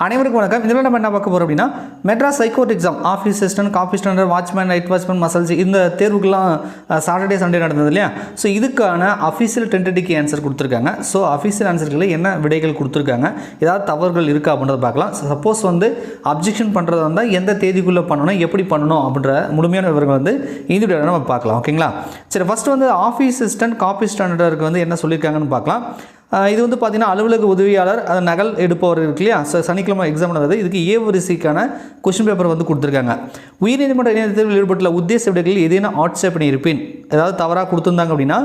அனைவருக்கும் வணக்கம். இதில் நம்ம என்ன பார்க்க போகிறோம் அப்படின்னா, Madras high court exam office assistant, காஃபி ஸ்டாண்டர்ட், வாட்ச்மேன், நைட் வாட்ச்மேன், மசால்ஸ் இந்த தேர்வுக்கெல்லாம் சாட்டர்டே சண்டே நடந்தது இல்லையா. ஸோ இதுக்கான அஃபீஷியல் டென்டேட்டிவ் ஆன்சர் கொடுத்துருக்காங்க. ஸோ அஃபீஷியல் ஆன்சர்களில் என்ன விடைகள் கொடுத்துருக்காங்க, ஏதாவது தவறுகள் இருக்கா அப்படின்றத பார்க்கலாம். சப்போஸ் அப்ஜெக்ஷன் பண்ணுறது வந்தால் எந்த தேதிக்குள்ளே பண்ணணும், எப்படி பண்ணணும் அப்படின்ற முழுமையான விவரங்கள் இந்த வீடியோவில் நம்ம பார்க்கலாம். ஓகேங்களா. சரி, ஃபஸ்ட்டு ஆஃபீஸ் அசிஸ்டன்ட், காஃபி ஸ்டாண்டர்டுக்கு என்ன சொல்லியிருக்காங்கன்னு பார்க்கலாம். இது பார்த்தீங்கன்னா அலுவலக உதவியாளர், அது நகல் எடுப்பவர் இருக்கு இல்லையா. சனிக்கிழமை எக்ஸாம் நடந்தது. இதுக்கு ஏ வரிசைக்கான கொஸ்டின் பேப்பர் கொடுத்துருக்காங்க. உயர்நீதிமன்ற இணையத்தில் ஈடுபட்டுள்ள உத்தேச விடைகளில் ஏதேனும் ஆட்சேபனை இருப்பேன், ஏதாவது தவறாக கொடுத்துருந்தாங்க அப்படின்னா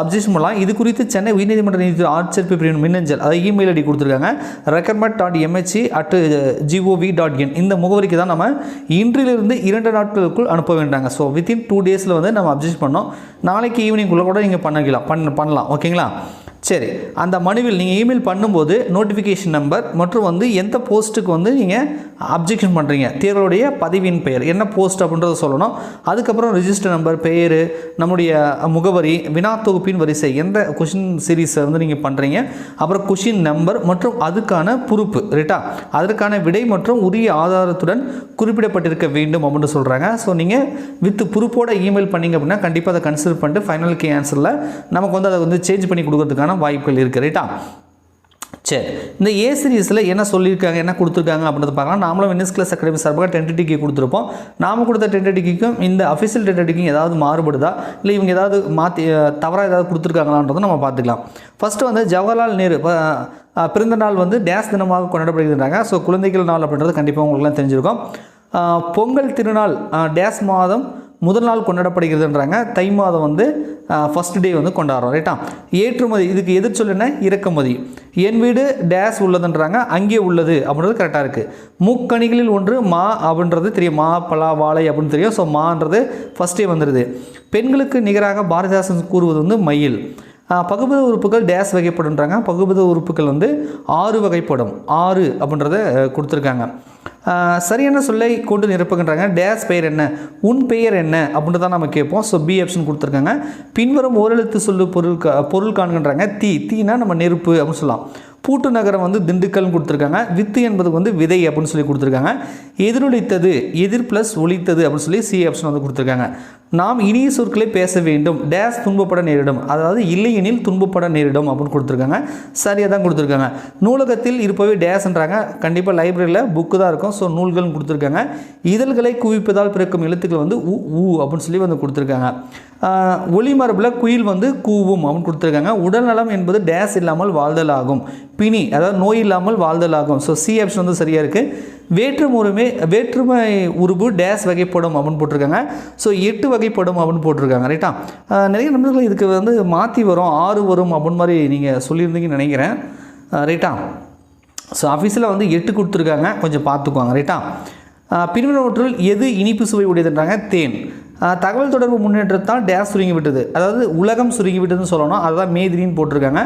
அப்ஜெக்ஷன் பண்ணலாம். இது குறித்து சென்னை உயர்நீதிமன்ற நீதித்துறை ஆட்சேர்ப்பு பிரிவின் மின்னஞ்சல், அதாவது இமெயில் ஐடி கொடுத்துருக்காங்க, recruitment.mhe@gov.in. இந்த முகவரிக்கு தான் நம்ம இன்றிலிருந்து 2 நாட்களுக்குள் அனுப்ப வேண்டாங்க. ஸோ வித்தின் 2 டேஸில் நம்ம அப்ஜெக்ட் பண்ணோம். நாளைக்கு ஈவினிங்குள்ளே கூட நீங்கள் பண்ணலாம். ஓகேங்களா. சரி, அந்த மனுவில் நீங்கள் இமெயில் பண்ணும்போது நோட்டிஃபிகேஷன் நம்பர் மற்றும் எந்த போஸ்ட்டுக்கு நீங்கள் அப்ஜெக்ஷன் பண்ணுறீங்க, தேர்வுடைய பதிவின் பெயர் என்ன போஸ்ட் அப்படின்றத சொல்லணும். அதுக்கப்புறம் ரிஜிஸ்டர் நம்பர், பெயர், நம்முடைய முகவரி, வினா தொகுப்பின் வரிசை, எந்த கொஷின் சீரீஸை நீங்கள் பண்ணுறீங்க, அப்புறம் கொஷின் நம்பர் மற்றும் அதுக்கான பொறுப்பு ரைட்டா, அதற்கான விடை மற்றும் உரிய ஆதாரத்துடன் குறிப்பிடப்பட்டிருக்க வேண்டும் அப்படின்னு சொல்கிறாங்க. ஸோ நீங்கள் வித் பொறுப்போட இமெயில் பண்ணிங்க அப்படின்னா கண்டிப்பாக அதை கன்சிடர் பண்ணிட்டு ஃபைனலுக்கு ஆன்சரில் நமக்கு அதை சேஞ்ச் பண்ணி கொடுக்கறதுக்கான வாய்ப்புகள் இருக்குது ரைட்டா. சரி, இந்த ஏ சீரீஸில் என்ன சொல்லியிருக்காங்க, என்ன கொடுத்துருக்காங்க அப்படின்றத பார்க்கலாம். நாமளும் வின்னர்ஸ் கிளாஸ் அகாடமி சார்பாக டென்டேட்டிவ்க்கு கொடுத்துருப்போம். நாம் கொடுத்த டென்டேட்டிவ்க்கும் இந்த அஃபிஷியல் டென்டேட்டிவ்க்கும் ஏதாவது மாறுபடுதா, இல்லை இவங்க ஏதாவது மாற்றி தவறாக ஏதாவது கொடுத்துருக்காங்களான்றதை நம்ம பார்த்துக்கலாம். ஃபஸ்ட்டு ஜவஹர்லால் நேரு பிறந்த நாள் டேஸ் தினமாக கொண்டாடப்படுகிறாங்க. ஸோ குழந்தைகள் நாள் அப்படின்றது கண்டிப்பாக உங்களுக்குலாம் தெரிஞ்சிருக்கும். பொங்கல் திருநாள் டேஸ் மாதம் முதல் நாள் கொண்டாடப்படுகிறதுன்றாங்க. தை மாதம் ஃபஸ்ட் டே கொண்டாடுறோம் ரைட்டா. ஏற்றுமதி, இதுக்கு எதிர் சொல்லுன்னா இறக்குமதி. என் வீடு டேஸ் உள்ளதுன்றாங்க, அங்கே உள்ளது அப்படின்றது கரெக்டாக இருக்குது. முக்கணிகளில் ஒன்று மா அப்படின்றது தெரியும், மா, பலா, வாழை அப்படின்னு தெரியும். ஸோ மான்றது ஃபஸ்ட்டே வந்துடுது. பெண்களுக்கு நிகராக பாரதிதாசன் கூறுவது மயில். பகுபத உறுப்புகள் டேஸ் வகைப்படுன்றாங்க. பகுபத உறுப்புகள் 6 வகைப்படும். 6 அப்படின்றத கொடுத்துருக்காங்க. சரியான சொல்லை கொண்டு நிரப்புகின்றாங்க. டேஸ் பெயர் என்ன, உன் பெயர் என்ன அப்படின்ட்டு தான் நம்ம கேட்போம். ஸோ பி ஆப்ஷன் கொடுத்துருக்காங்க. பின்வரும் ஓரெழுத்து சொல்லு பொருள் காண்கின்றாங்க. தீனா நம்ம நெருப்பு அப்படின்னு சொல்லலாம். பூட்டு நகரம் திண்டுக்கல்னு கொடுத்துருக்காங்க. வித்து என்பது விதை அப்படின்னு சொல்லி கொடுத்துருக்காங்க. எதிரொலித்தது, எதிர் ப்ளஸ் ஒலித்தது அப்படின்னு சொல்லி சி ஆப்ஷன் கொடுத்துருக்காங்க. நாம் இனிய சொற்களை பேச வேண்டும், டேஸ் துன்பப்பட நேரிடும், அதாவது இல்லையெனில் துன்பப்பட நேரிடும் அப்படின்னு கொடுத்துருக்காங்க. சரியாக தான் கொடுத்துருக்காங்க. நூலகத்தில் இருப்பவே டேஸ்ன்றாங்க. கண்டிப்பாக லைப்ரரியில் புக்கு தான் இருக்கும். ஸோ நூல்கள் கொடுத்துருக்காங்க. இதழ்களை குவிப்பதால் பிறக்கும் எழுத்துக்கள் ஊ அப்படின்னு சொல்லி கொடுத்துருக்காங்க. ஒளிமரபில் குயில் கூவும் அப்படின்னு கொடுத்துருக்காங்க. உடல் நலம் என்பது டேஸ் இல்லாமல் வாழ்தல் ஆகும். பிணி, அதாவது நோய் இல்லாமல் வாழ்தல் ஆகும். ஸோ சி ஆப்ஷன் சரியாக இருக்குது. வேற்றுமை உருபு டேஸ் வகைப்படும் அப்படின்னு போட்டிருக்காங்க. ஸோ 8 வகைப்படும் அப்படின்னு போட்டிருக்காங்க ரைட்டா. நிறைய நண்பர்கள் இதுக்கு மாற்றி வரும், 6 வரும் அப்படின்னு மாதிரி நீங்கள் சொல்லியிருந்தீங்கன்னு நினைக்கிறேன் ரைட்டா. ஸோ ஆஃபீஸில் 8 கொடுத்துருக்காங்க, கொஞ்சம் பார்த்துக்குவாங்க ரைட்டா. பின்வருவற்றுள் எது இனிப்பு சுவை உடையதுன்றாங்க. தேன். தகவல் தொடர்பு முன்னேற்றத்தால் டேஸ் சுருங்கி விட்டது, அதாவது உலகம் சுருங்கி விட்டதுன்னு சொல்லணும். அதுதான் மேதிரின்னு போட்டிருக்காங்க.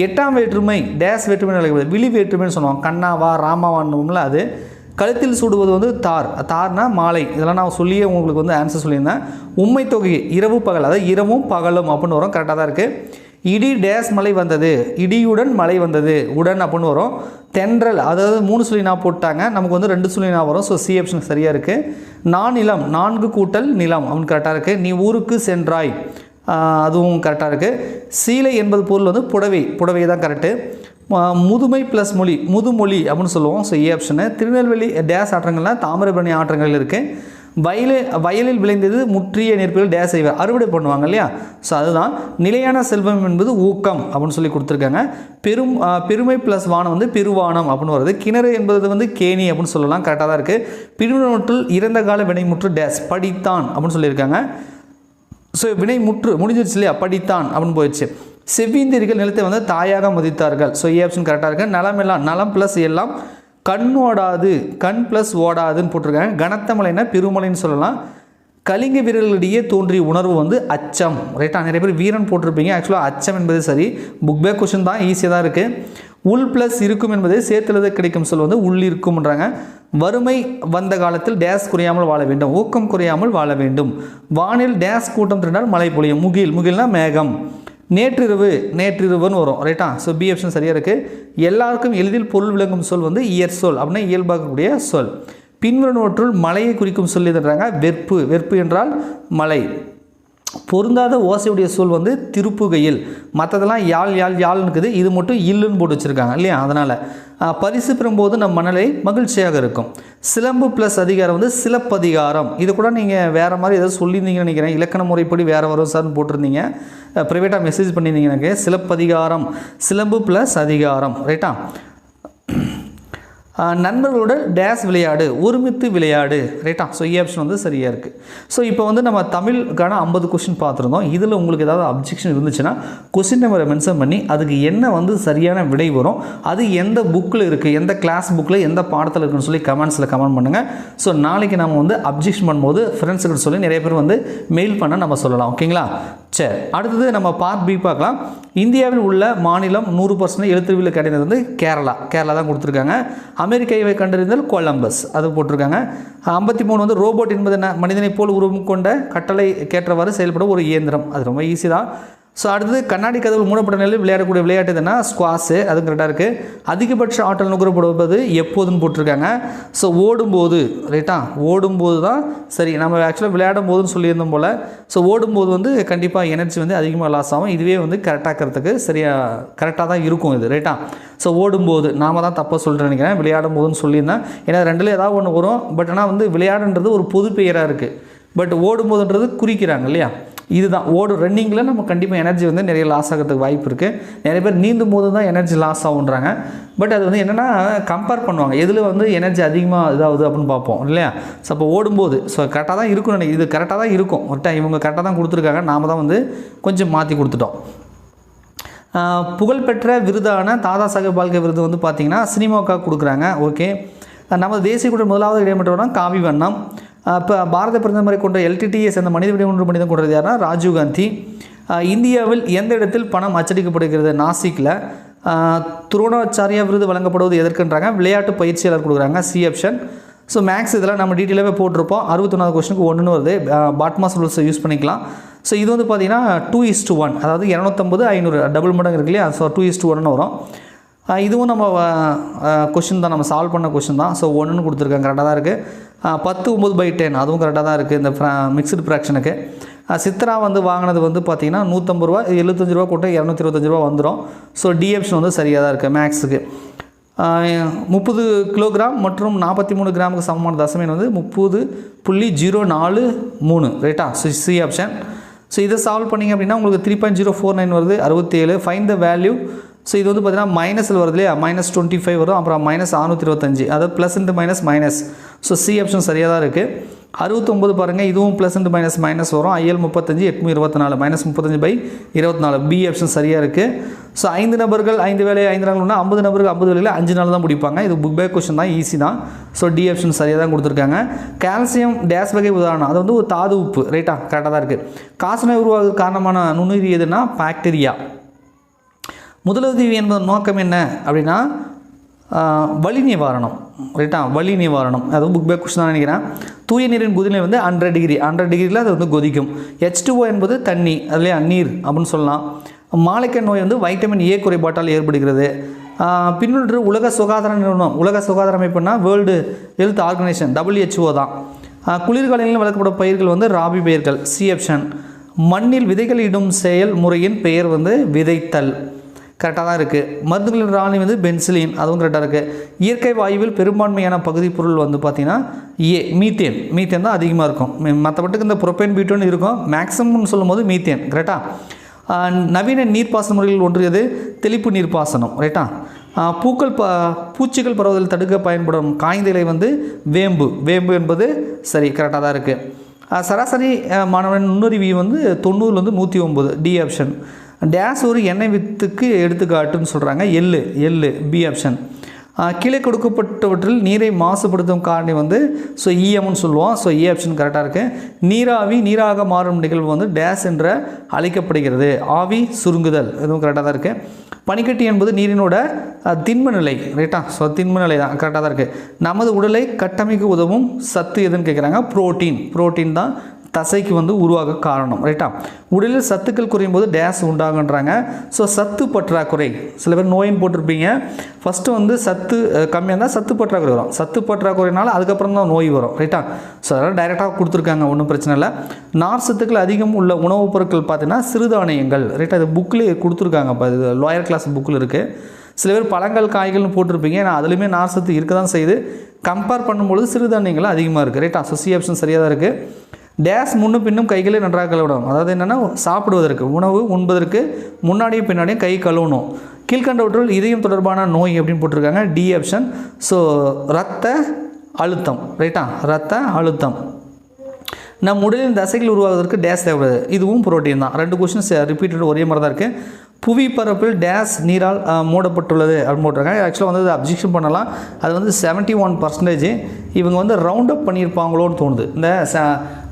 8ஆம் வேற்றுமை டேஸ் வேற்றுமை அழைக்கப்படுது, விழி வேற்றுமைன்னு சொல்லுவோம். கண்ணாவா ராமாவான்னு அது. கழுத்தில் சூடுவது தார்னா மாலை. இதெல்லாம் நான் சொல்லியே உங்களுக்கு ஆன்சர் சொல்லியிருந்தேன். உண்மை தொகை இரவு பகல், அதாவது இரவும் பகலும் அப்படின்னு வரும். கரெக்டாக தான் இருக்குது. இடி டேஸ் மழை வந்தது, இடியுடன் மழை வந்தது, உடன் அப்படின்னு வரும். தென்றல், அதாவது 3 சொல்லி நான் போட்டாங்க, நமக்கு 2 சொல்லி நான் வரும். ஸோ சி ஆப்ஷன் சரியாக இருக்குது. நிலம், 4 கூட்டல் நிலம் அப்படின்னு கரெக்டாக இருக்குது. நீ ஊருக்கு சென்றாய், அதுவும் கரெக்டாக இருக்குது. சீலை என்பது பொருள் புடவை தான் கரெக்டு. முதுமை ப்ளஸ் மொழி, முதுமொழி அப்படின்னு சொல்லுவோம். ஸோ ஏ ஆப்ஷனு. திருநெல்வேலி டேஸ் ஆற்றங்கள்லாம் தாமிரபரணி ஆற்றங்கள் இருக்குது. வயலில் விளைந்தது முற்றிய நெற்பில் டேஸ் செய்வார், அறுவடை பண்ணுவாங்க இல்லையா. ஸோ அதுதான். நிலையான செல்வம் என்பது ஊக்கம் அப்படின்னு சொல்லி கொடுத்துருக்காங்க. பெருமை ப்ளஸ் வானம் பெருவானம் அப்படின்னு வருது. கிணறு என்பது கேணி அப்படின்னு சொல்லலாம். கரெக்டாக தான் இருக்குது. பின்வருவற்றுள் இறந்த கால வினைமுற்று டேஸ் படித்தான் அப்படின்னு சொல்லியிருக்காங்க. ஸோ வினைமுற்று முடிஞ்சிருச்சு இல்லையா, படித்தான் அப்படின்னு போயிடுச்சு. செவ்விந்தியர்கள் நிலத்தை தாயாக மதித்தார்கள். ஸோ ஏ ஆப்ஷன் கரெக்டாக இருக்குது. நலம், நலம் ப்ளஸ் எல்லாம். கண் ஓடாது, கண் ப்ளஸ் ஓடாதுன்னு போட்டிருக்காங்க. கனத்த மலைன்னா பெருமலைன்னு சொல்லலாம். கலிங்க வீரர்களிடையே தோன்றிய உணர்வு அச்சம் ரைட்டா. நிறைய பேர் வீரன் போட்டிருப்பீங்க. ஆக்சுவலாக அச்சம் என்பது சரி. புக் பேக் கொஷின் தான், ஈஸியாக தான் இருக்குது. உள் ப்ளஸ் இருக்கும் என்பதை சேர்த்துலது கிடைக்கும் சொல் உள் இருக்கும்ன்றாங்க. வறுமை வந்த காலத்தில் டேஸ் குறையாமல் வாழ வேண்டும், ஊக்கம் குறையாமல் வாழ வேண்டும். வானில் டேஸ் கூட்டம் திரண்டால் மழை பொழியும். முகில்னா மேகம். நேற்றிரவுன்னு வரும் ரைட்டா. ஸோ பி ஆப்ஷன் சரியாக இருக்குது. எல்லாருக்கும் எளிதில் பொருள் விளங்கும் சொல் வந்து இயற் சொல் அப்படின்னா இயல்பாகக்கூடிய சொல். பின்வருவனவற்றுள் மலையை குறிக்கும் சொல் எதுன்றாங்க வெற்பு என்றால் மலை. பொருந்தாத ஓசையுடைய சொல் வந்து திருப்புகையில். மற்றதெல்லாம் யாழ்னு இருக்குது, இது மட்டும் இல்லுன்னு போட்டு வச்சுருக்காங்க இல்லையா. அதனால் பரிசு பெறும்போது நம் மனநிலை மகிழ்ச்சியாக இருக்கும். சிலம்பு ப்ளஸ் அதிகாரம் வந்து சிலப்பதிகாரம். இது கூட நீங்கள் வேறு மாதிரி ஏதாவது சொல்லியிருந்தீங்கன்னு நினைக்கிறேன். இலக்கண முறைப்படி வேறு வரும் சார்னு போட்டிருந்தீங்க, ப்ரைவேட்டாக மெசேஜ் பண்ணியிருந்தீங்க எனக்கு. சிலப்பதிகாரம் சிலம்பு ப்ளஸ் அதிகாரம் ரைட்டா. நண்பர்களோட டேஸ் விளையாடு ஒருமித்து விளையாடு ரைட்டா. ஸோ ஆப்ஷன் வந்து சரியாக இருக்குது. ஸோ இப்போ வந்து நம்ம தமிழுக்கான 50 கொஸ்டின் பார்த்துருந்தோம். இதில் உங்களுக்கு ஏதாவது அப்ஜெக்ஷன் இருந்துச்சுன்னா கொஸ்டின் நம்பரை மென்ஷன் பண்ணி அதுக்கு என்ன வந்து சரியான விடை வரும், அது எந்த புக்கில் இருக்குது, எந்த கிளாஸ் புக்கில் எந்த பாடத்தில் இருக்குன்னு சொல்லி கமெண்ட்ஸில் கமெண்ட் பண்ணுங்கள். ஸோ நாளைக்கு நம்ம வந்து அப்ஜெக்ஷன் பண்ணும்போது ஃப்ரெண்ட்ஸுக்கிட்ட சொல்லி நிறைய பேர் வந்து மெயில் பண்ண நம்ம சொல்லலாம். ஓகேங்களா. சரி, அடுத்தது நம்ம பார்ட் பி பார்க்கலாம். இந்தியாவில் உள்ள மாநிலம் 100% எழுத்துருவில் கிடையாது வந்து கேரளா தான் கொடுத்துருக்காங்க. அமெரிக்காவை கண்டறிந்தல் கொலம்பஸ் அது போட்டிருக்காங்க. 53 வந்து ரோபோட் என்பது என்ன, மனிதனை போல் உருவம் கொண்ட கட்டளை கேட்டவாறு செயல்பட ஒரு இயந்திரம். அது ரொம்ப ஈஸி தான். ஸோ அடுத்தது கண்ணாடி கதவு மூடப்பட்ட நிலையில் விளையாடக்கூடிய விளையாட்டு எதுனா ஸ்குவாஷு, அது கரெக்டாக இருக்குது. அதிகபட்ச ஆற்றல் நுகரப்படுவது எப்போதுன்னு போட்டிருக்காங்க. ஸோ ஓடும்போது ரைட்டா, ஓடும்போது தான் சரி. நம்ம ஆக்சுவலாக விளையாடும் போதுன்னு சொல்லியிருந்தோம் போல். ஸோ ஓடும்போது வந்து கண்டிப்பாக எனர்ஜி வந்து அதிகமாக லாஸ் ஆகும். இதுவே வந்து கரெக்டாகிறதுக்கு கரெக்டாக தான் இருக்கும் இது ரைட்டா. ஸோ ஓடும்போது நாம் தான் தப்பாக சொல்லிட்டு நினைக்கிறேன், விளையாடும் போதுன்னு சொல்லியிருந்தேன். ஏன்னா ரெண்டில் ஏதாவது ஒன்று வரும். பட் ஆனால் வந்து விளையாடுன்றது ஒரு பொது பெயராக இருக்குது. பட் ஓடும்போதுன்றது குறிக்கிறாங்க இல்லையா. இதுதான் ரன்னிங்கில் நம்ம கண்டிப்பாக எனர்ஜி வந்து நிறைய லாஸ் ஆகிறதுக்கு வாய்ப்பு இருக்குது. நிறைய பேர் நீந்தும் போது தான் எனர்ஜி லாஸ் ஆகுன்றாங்க. பட் அது வந்து என்னென்னா கம்பேர் பண்ணுவாங்க, எதில் வந்து எனர்ஜி அதிகமாக இதாகுது அப்படின்னு பார்ப்போம் இல்லையா. ஸோ அப்போ ஓடும்போது ஸோ கரெக்டாக தான் இருக்கும்னு நினைக்கிறேன். இது கரெக்டாக தான் இருக்கும். இவங்க கரெக்டாக தான் கொடுத்துருக்காங்க, நாம் தான் வந்து கொஞ்சம் மாற்றி கொடுத்துட்டோம். புகழ்பெற்ற விருதான தாதா சாஹேப் பால்கே விருது வந்து பார்த்திங்கன்னா சினிமாவுக்காக கொடுக்குறாங்க. ஓகே, நமது தேசிய கூட முதலாவது இடைமற்றவனா காவி வண்ணம். இப்போ பாரத பிரதமரை கொண்ட LTTS அந்த மனித மனிதன் கொண்டது யாருன்னா ராஜீவ் காந்தி. இந்தியாவில் எந்த இடத்தில் பணம் அச்சடிக்கப்படுகிறது, நாசிக்கில். துரோணாச்சாரியா விருது வழங்கப்படுவது எதற்குன்றாங்க, விளையாட்டு பயிற்சியாளர் கொடுக்குறாங்க. C option. ஸோ மேக்ஸ் இதெல்லாம் நம்ம டீட்டெயிலாகவே போட்டிருப்போம். 61வது கொஸ்டினுக்கு 1 வருது. பாட்மாஸ் ரூல்ஸை யூஸ் பண்ணிக்கலாம். ஸோ இது வந்து பார்த்திங்கன்னா 2:1, அதாவது 250 500 டபுள் மடங்கு இருக்கு இல்லையா. ஸோ 2:1 வரும். இதுவும் நம்ம கொஷின் தான், நம்ம சால்வ் பண்ண கொஷின் தான். ஸோ 1ன்னு கொடுத்துருக்காங்க, கரெக்டாக தான் இருக்குது. 10 9/10 அதுவும் கரெக்டாக தான் இருக்குது இந்த மிக்சடு ஃப்ராக்ஷனுக்கு. சித்ரா வந்து வாங்கினது வந்து பார்த்திங்கன்னா 150 ரூபா, 75 ரூபா கூட்ட 225 ரூபா வந்துடும். ஸோ டி ஆப்ஷன் வந்து சரியாக தான் இருக்குது மேக்ஸுக்கு. 30 கிலோகிராம் மற்றும் 43 கிராமுக்கு சமமான தசமீன் வந்து 30.043 ரைட்டா. So C option. ஸோ இதை சால்வ் பண்ணிங்க அப்படின்னா உங்களுக்கு 3.049 வருது. 67 ஃபைன் த வேல்யூ. ஸோ இது வந்து பார்த்திங்கன்னா மைனஸில் வருது இல்லையா, -25 வரும். அப்புறம் -625, அதாவது plus into minus. So C option சரியாக தான் இருக்குது. 69 பாருங்கள், இதுவும் ப்ளஸ் இன்ட்டு மைனஸ் வரும். IL 35 824 -35/24. பி ஆப்ஷன் சரியாக இருக்குது. ஸோ 5 நபர்கள் 5 வேலை 5 நாள்னா 50 நபர்கள் 50 வேலையில் 5 நாள் தான் முடிப்பாங்க. இது புக் பேக் கொஸ்டின் தான், ஈஸி தான். ஸோ டி ஆப்ஷன் சரியாக தான் கொடுத்துருக்காங்க. கால்சியம் டேஸ் வகை உதாரணம், அது வந்து ஒரு தாது உப்பு ரைட்டா, கரெக்டாக தான் இருக்குது. காசநோய் உருவாக காரணமான நுண்ணுயிரி எதுனா பாக்டீரியா. முதலுதவி என்பதன் நோக்கம் என்ன அப்படின்னா வலி நிவாரணம் ரைட்டா, வலி நிவாரணம். அதுவும் புக் பேக் கொஸ்டின் தான் நினைக்கிறேன். தூய நீரின் கொதிநிலை வந்து 100 டிகிரியில் அது வந்து கொதிக்கும். H2O என்பது தண்ணி, அதுலேயே நீர் அப்படின்னு சொல்லலாம். மாலைக்கண் நோய் வந்து வைட்டமின் A குறைபாட்டால் ஏற்படுகிறது. பின்னொன்று உலக சுகாதார நிறுவனம், உலக சுகாதார அமைப்புனா வேர்ல்டு ஹெல்த் ஆர்கனைசேஷன் WHO தான். குளிர்காலங்களில் வளர்க்கப்படும் பயிர்கள் வந்து ராபி பயிர்கள். C option. மண்ணில் விதைகள் இடும் செயல் முறையின் பெயர் வந்து விதைத்தல், கரெக்டாக தான் இருக்குது. மருந்துகளின் ராணி வந்து பென்சிலின், அதுவும் கரெக்டாக இருக்குது. இயற்கை வாயுவில் பெரும்பான்மையான பகுதி பொருள் வந்து பார்த்திங்கன்னா மீத்தேன் தான் அதிகமாக இருக்கும். மற்றபட்டுக்கு இந்த புரோப்பேன் பியூட்டோன் இருக்கும். மேக்ஸிமம்னு சொல்லும் போது மீத்தேன் கரெக்டாக. நவீன நீர்ப்பாசன முறையில் ஒன்று எது, தெளிப்பு நீர்ப்பாசனம் ரைட்டா. பூச்சிகள் பரவுதல் தடுக்க பயன்படும் காய்ந்த இலை வந்து வேம்பு என்பது சரி, கரெக்டாக தான் இருக்குது. சராசரி மாணவன் நுண்ணறிவி வந்து 90 109. D option. டேஸ் ஒரு எண்ணெய் வித்துக்கு எடுத்துக்காட்டுன்னு சொல்கிறாங்க. எள்ளு பி ஆப்ஷன். கீழே கொடுக்கப்பட்டவற்றில் நீரை மாசுபடுத்தும் காரணி வந்து ஸோ EMன்னு சொல்லுவோம். ஸோ ஏ ஆப்ஷன் கரெக்டாக இருக்குது. நீராவி நீராக மாறும் நிகழ்வு வந்து டேஸ் என்ற அழைக்கப்படுகிறது. ஆவி சுருங்குதல், இதுவும் கரெக்டாக தான் இருக்குது. பனிக்கட்டி என்பது நீரினோட திண்ம நிலை ரைட்டா. ஸோ திண்ம நிலை தான், கரெக்டாக தான் இருக்குது. நமது உடலை கட்டமைக்க உதவும் சத்து எதுன்னு கேட்குறாங்க. புரோட்டீன் தான் தசைக்கு வந்து உருவாக காரணம். ரைட்டா? உடலில் சத்துக்கள் குறையும் போது டேஸ் உண்டாகுன்றாங்க. ஸோ சத்து பற்றாக்குறை, சில பேர் நோயின்னு போட்டிருப்பீங்க. ஃபஸ்ட்டு வந்து சத்து கம்மியாக இருந்தால் சத்து பற்றாக்குறை வரும். சத்து பற்றாக்குறைனால அதுக்கப்புறம் தான் நோய் வரும். ரைட்டா? ஸோ அதெல்லாம் டைரெக்டாக கொடுத்துருக்காங்க, ஒன்றும் பிரச்சனை இல்லை. நார் சத்துக்கள் அதிகம் உள்ள உணவுப் பொருட்கள் பார்த்தீங்கன்னா சிறுதானியங்கள். ரைட்டா? இது புக்கில் கொடுத்துருக்காங்க. இப்போ இது லோயர் கிளாஸ் புக்கில் இருக்குது. சில பேர் பழங்கள் காய்கள்னு போட்டிருப்பீங்க. ஏன்னா அதுலேயுமே நார் சத்து இருக்க தான் செய்யுது. கம்பேர் பண்ணும்பொழுது சிறுதானியங்கள் அதிகமாக இருக்குது. ரைட்டா? ஸோ சி ஆப்ஷன் சரியாக தான் இருக்குது. டேஸ் முன்னும் பின்னும் கைகளை நன்றாக கழுவிடும். அதாவது என்னென்னா, சாப்பிடுவதற்கு உணவு உண்பதற்கு முன்னாடியும் பின்னாடியும் கை கழுவணும். கீழ்கண்டவற்றுள் இதயம் தொடர்பான நோய் அப்படின்னு போட்டிருக்காங்க. D option. ஸோ இரத்த அழுத்தம். ரைட்டா? இரத்த அழுத்தம். நம் உடலின் தசைகள் உருவாவதற்கு டேஸ் தேவைப்படுது. இதுவும் புரோட்டீன் தான். 2 கொஸ்டின்ஸ் ரிப்பீட்டட் ஒரே மாதிரி தான் இருக்குது. புவி பரப்பில் டேஸ் நீரால் மூடப்பட்டுள்ளது அப்படின்னு போட்டிருக்காங்க. ஆக்சுவலாக வந்து அப்ஜெக்ஷன் பண்ணலாம். அது வந்து 71%. இவங்க வந்து ரவுண்ட் அப் பண்ணியிருப்பாங்களோன்னு தோணுது. இந்த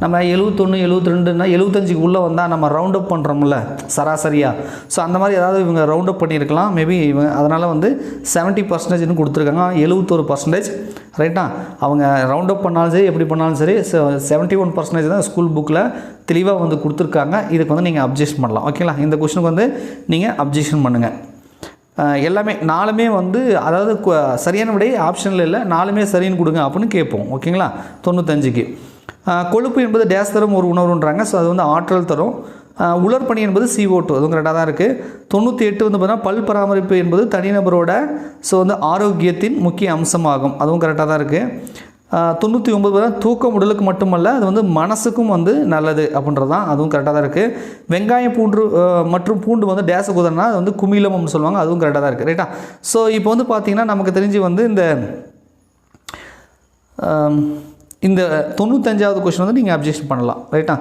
நம்ம 71 72ன்னா 75க்கு உள்ளே வந்தால் நம்ம ரவுண்ட் அப் பண்ணுறோம்ல சராசரியாக. ஸோ அந்த மாதிரி ஏதாவது இவங்க ரவுண்ட் அப் பண்ணியிருக்கலாம் மேபி. இவங்க அதனால் வந்து 70%ன்னு கொடுத்துருக்காங்க. 71%. ரைட்டா? அவங்க ரவுண்ட் அப் பண்ணாலும் சரி எப்படி பண்ணாலும் சரி 71% தான் ஸ்கூல் புக்கில் தெளிவாக வந்து கொடுத்துருக்காங்க. இதுக்கு வந்து நீங்கள் அப்ஜெக்ஷன் பண்ணலாம். ஓகேங்களா? இந்த கொஸ்டினுக்கு வந்து நீங்கள் அப்ஜெக்ஷன் பண்ணுங்கள். எல்லாமே 4மே வந்து, அதாவது சரியான விடை ஆப்ஷனில் இல்லை, 4மே சரின்னு கொடுங்க அப்படின்னு கேட்போம். ஓகேங்களா? 95க்கு கொழுப்பு என்பது டேஸ் தரும் ஒரு உணவுன்றாங்க. ஸோ அது வந்து ஆற்றல் தரும். உலர்பணி என்பது CO2, அதுவும் கரெக்டாக தான் இருக்குது. 98 வந்து பார்த்தீங்கன்னா பல் பராமரிப்பு என்பது தனிநபரோட ஸோ வந்து ஆரோக்கியத்தின் முக்கிய அம்சமாகும். அதுவும் கரெக்டாக தான் இருக்குது. 99 தூக்கம் உடலுக்கு மட்டுமல்ல, அது வந்து மனசுக்கும் வந்து நல்லது அப்படின்றது தான். அதுவும் கரெக்டாக தான் இருக்குது. வெங்காயம் மற்றும் பூண்டு வந்து டேஸுக்கு உதவுனா அது வந்து குமிழம்னு சொல்லுவாங்க. அதுவும் கரெக்டாக தான் இருக்குது. ரைட்டா? ஸோ இப்போ வந்து பார்த்திங்கன்னா நமக்கு தெரிஞ்சு வந்து இந்த 95வது கொஸ்டின் வந்து நீங்கள் அப்ஜெக்ஷன் பண்ணலாம். ரைட்டா?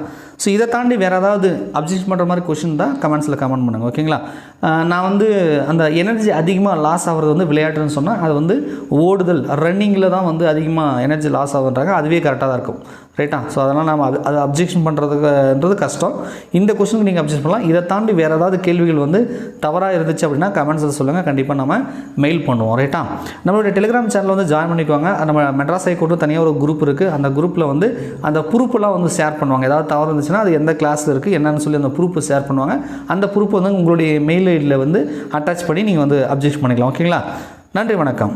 ஸோ இதை தாண்டி வேறு ஏதாவது அப்ஜெக்ஷன் பண்ணுற மாதிரி கொஸ்டின் தான் கமெண்ட்ஸில் கமெண்ட் பண்ணுங்கள். ஓகேங்களா? நான் வந்து அந்த எனர்ஜி அதிகமாக லாஸ் ஆகிறது வந்து விளையாட்டுன்னு சொன்னால் அது வந்து ஓடுதல் ரன்னிங்கில் தான் வந்து அதிகமாக எனர்ஜி லாஸ் ஆகுன்றாங்க. அதுவே கரெக்டாக தான் இருக்கும். ரைட்டா? ஸோ அதனால் நம்ம அதை அப்ஜெக்ஷன் பண்ணுறதுன்றது கஷ்டம். இந்த கொஸ்டினுக்கு நீங்கள் அப்ஜெக்ஷன் பண்ணலாம். இதை தாண்டி வேறு ஏதாவது கேள்விகள் வந்து தவறாக இருந்துச்சு அப்படின்னா கமெண்ட்ஸில் சொல்லுங்கள். கண்டிப்பாக நம்ம மெயில் பண்ணுவோம். ரைட்டா? நம்மளுடைய டெலிகிராம் சேனலில் வந்து ஜாயின் பண்ணிக்குவாங்க. நம்ம மெட்ராஸ் ஹைகோர்ட்டு தனியாக ஒரு குரூப் இருக்குது. அந்த குரூப்பில் வந்து அந்த ப்ரூஃபெல்லாம் வந்து ஷேர் பண்ணுவாங்க. ஏதாவது தவறு இருந்துச்சுன்னா அது எந்த கிளாஸில் இருக்குது என்னன்னு சொல்லி அந்த ப்ரூஃபை ஷேர் பண்ணுவாங்க. அந்த ப்ரூஃப் வந்து உங்களுடைய மெயில் ஐடியில் வந்து அட்டாச் பண்ணி நீங்கள் வந்து அப்ஜெக்ஷன் பண்ணிக்கலாம். ஓகேங்களா? நன்றி, வணக்கம்.